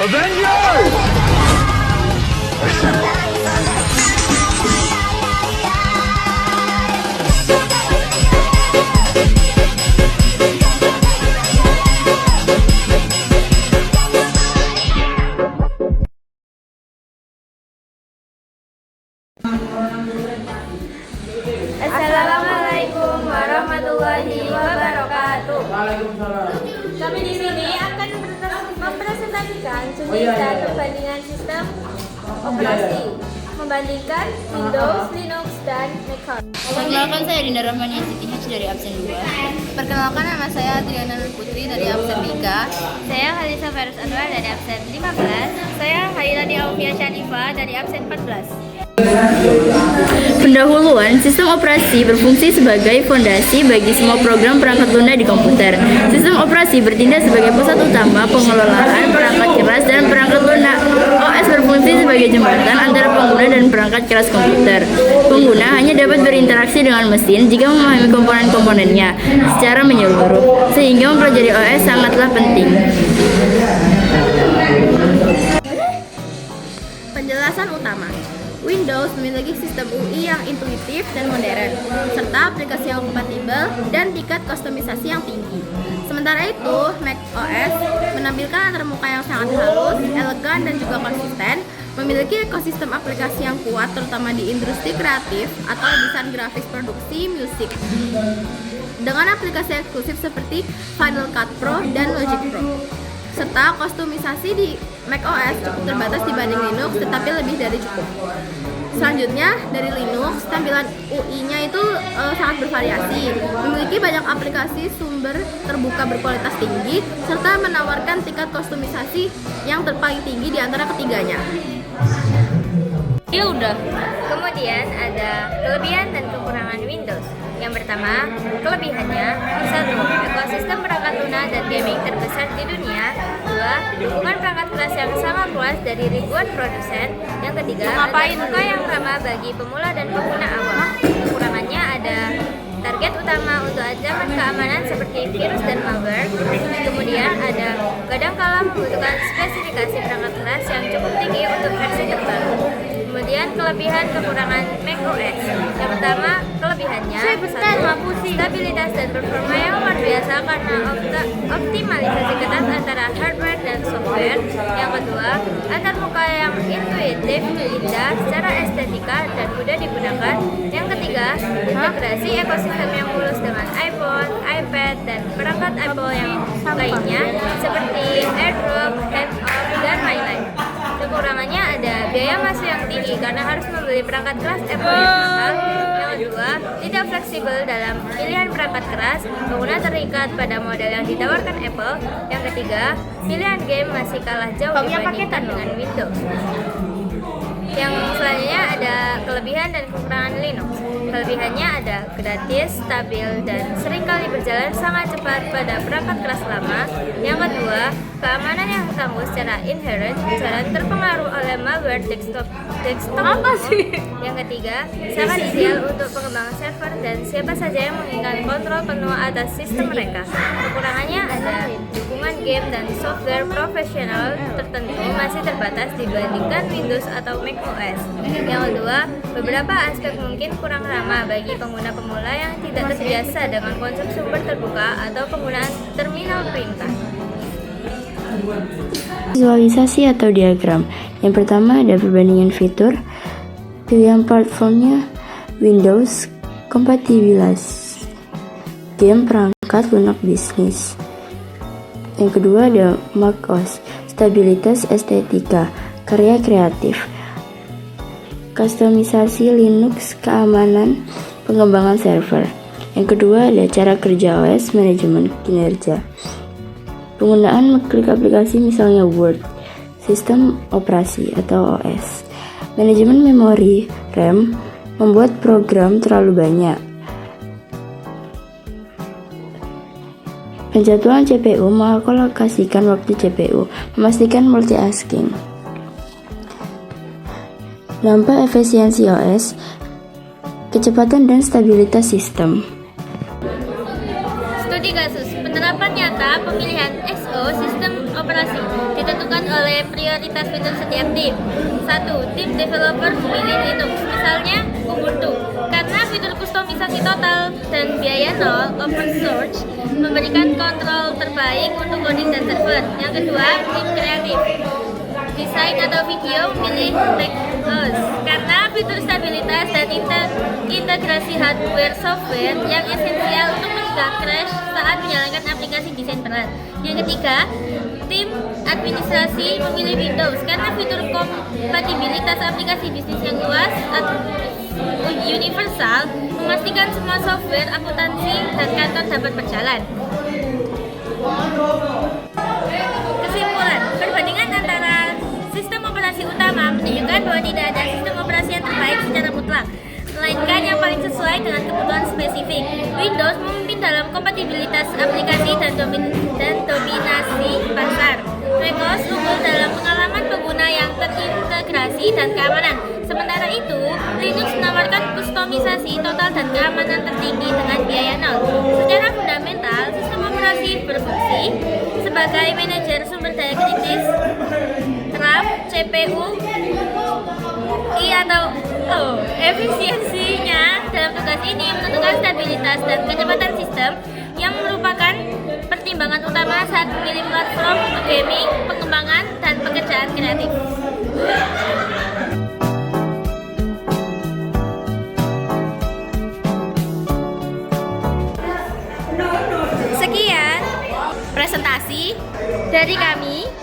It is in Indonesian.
Avengers! Assalamualaikum warahmatullahi wabarakatuh. Kami di sini akan mempresentasikan semisal perbandingan sistem operasi membandingkan Windows, Linux, dan macOS. Perkenalkan, saya Dinda Rahmania Siti dari absen 2. Perkenalkan, nama saya Adriana Nur Putri dari absen 3. Saya Halisa Ferus Anwar dari absen 15. Saya Hailani Aufia Syanifa dari absen 14. Pendahuluan, sistem operasi berfungsi sebagai fondasi bagi semua program perangkat lunak di komputer. Sistem operasi bertindak sebagai pusat utama pengelolaan perangkat keras dan perangkat lunak. OS berfungsi sebagai jembatan antara pengguna dan perangkat keras komputer. Pengguna hanya dapat berinteraksi dengan mesin jika memahami komponen-komponennya secara menyeluruh, sehingga mempelajari OS sangatlah penting. Penjelasan utama. Windows memiliki sistem UI yang intuitif dan modern, serta aplikasi yang kompatibel dan tingkat kustomisasi yang tinggi. Sementara itu, macOS menampilkan antarmuka yang sangat halus, elegan, dan juga konsisten, memiliki ekosistem aplikasi yang kuat terutama di industri kreatif atau desain grafis produksi musik, dengan aplikasi eksklusif seperti Final Cut Pro dan Logic Pro. Serta kustomisasi di macOS cukup terbatas dibanding Linux, tetapi lebih dari cukup. Selanjutnya, dari Linux, tampilan UI-nya itu sangat bervariasi, memiliki banyak aplikasi sumber terbuka berkualitas tinggi, serta menawarkan tingkat kustomisasi yang terpaling tinggi di antara ketiganya. Ya udah. Kemudian ada kelebihan dan kekurangan Windows. Yang pertama, kelebihannya: 1. Ekosistem perangkat lunak dan gaming terbesar di dunia. 2. Dukungan perangkat keras yang sangat luas dari ribuan produsen. Yang ketiga, antarmuka yang ramah bagi pemula dan pengguna awam. Kekurangannya ada target utama untuk ancaman keamanan seperti virus dan malware. Kemudian ada kadangkala membutuhkan spesifikasi perangkat keras yang cukup tinggi untuk versi terbaru. Kemudian kelebihan kekurangan macOS. Yang pertama, kelebihannya: 1. Stabilitas dan performa yang luar biasa karena optimalisasi ketat antara hardware dan software. Yang kedua, antarmuka yang intuitif, indah secara estetika dan mudah digunakan. Yang ketiga, integrasi ekosistem yang mulus dengan iPhone, iPad, dan perangkat Apple yang lainnya seperti AirDrop, Handoff, dan lain-lain. Kekurangannya ada biaya masuk yang tinggi karena harus membeli perangkat keras Apple yang mahal. Yang kedua, tidak fleksibel dalam pilihan perangkat keras, pengguna terikat pada model yang ditawarkan Apple. Yang ketiga, pilihan game masih kalah jauh dibandingkan dengan Windows. Yang selanjutnya ada kelebihan dan kekurangan Linux. Kelebihannya ada gratis, stabil, dan seringkali berjalan sangat cepat pada perangkat keras lama. Yang kedua, keamanan yang tangguh secara inherent, jarang terpengaruh oleh malware desktop. Apa sih? Yang ketiga, sangat ideal untuk pengembangan server dan siapa saja yang menginginkan kontrol penuh atas sistem mereka. Kekurangannya ada dukungan game dan software profesional tertentu masih terbatas dibandingkan Windows atau macOS. Yang kedua, beberapa aspek mungkin kurang ramah bagi pengguna pemula yang tidak terbiasa dengan konsep sumber terbuka atau penggunaan terminal perintah. Visualisasi atau diagram. Yang pertama ada perbandingan fitur, pilihan platformnya, Windows, kompatibilitas, game perangkat lunak bisnis. Yang kedua ada macOS, stabilitas estetika, karya kreatif, kustomisasi Linux, keamanan, pengembangan server. Yang kedua ada cara kerja OS, manajemen kinerja. Penggunaan mengklik aplikasi misalnya Word, sistem operasi atau OS. Manajemen memori, RAM, membuat program terlalu banyak. Penjadwalan CPU, mengalokasikan waktu CPU, memastikan multitasking. Dampak efisiensi OS, kecepatan dan stabilitas sistem. Studi kasus penerapan nyata pemilihan XO sistem operasi ditentukan oleh prioritas fitur setiap tim. 1. Tim developer memilih Linux, misalnya Ubuntu, karena fitur kustomisasi total dan biaya nol. Open source memberikan kontrol terbaik untuk coding dan server. Yang kedua, tim kreatif, desain atau video memilih TechOS karena fitur stabilitas dan integrasi hardware software yang esensial untuk mencegah crash saat menjalankan aplikasi desain berat. Yang ketiga, tim administrasi memilih Windows karena fitur kompatibilitas aplikasi bisnis yang luas atau universal memastikan semua software akuntansi dan kantor dapat berjalan. Kesimpulan, perbandingan antara sistem operasi utama menunjukkan bahwa tidak ada sistem operasi yang terbaik secara mutlak, melainkan yang paling sesuai dengan kebutuhan spesifik. Windows memimpin dalam kompatibilitas aplikasi dan dominasi pasar. macOS unggul dalam pengalaman pengguna yang terintegrasi dan keamanan. Sementara itu, Linux menawarkan kustomisasi total dan keamanan tertinggi dengan biaya nol. Secara fundamental, sistem operasi berfungsi sebagai manajer sumber daya kritis, RAM, CPU, atau efisiensinya dalam tugas ini menentukan stabilitas dan kecepatan sistem yang merupakan pertimbangan utama saat memilih platform untuk gaming, pengembangan, dan pekerjaan kreatif. Sekian presentasi dari kami.